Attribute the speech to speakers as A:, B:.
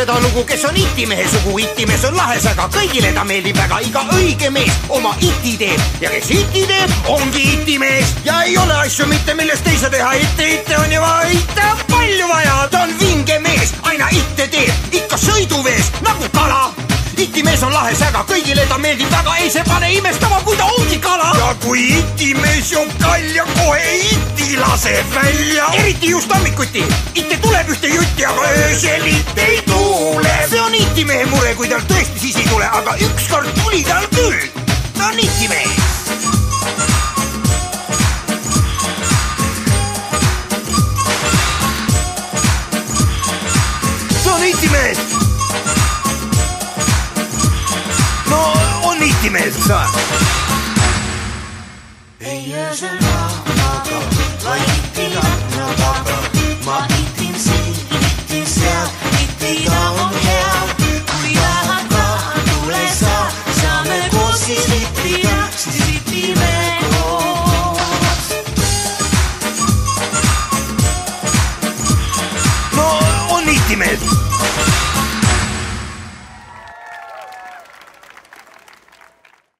A: seda lugu, kes on itimehe sugu. Itimees on lahes, aga kõigile ta meeldib väga. Iga õige mees oma iti teeb ja kes iti teeb, ongi itimees. Ja ei ole asju mitte millest teise teha. Itte on ju vaja, itte on palju vaja. Ta on vinge mees, aina itte teeb, ikka sõiduvees nagu kala. Itimees on lahes, aga kõigile ta meeldib väga. Ei see pane imestama, kui ta ongi kala. Ja kui itimees joob kalja, kohe iti laseb välja. Eriti just hommikuti, itte tuleb ühte jutti, aga öösel itte ei tule. See on itimehe mure, kui tal tõesti siis ei tule, aga ükskord tuli tal küll. Ta on itimees. See on itimees. No on itimees, sa? Ei öösel ma maga, vaid iti akna taga. Ma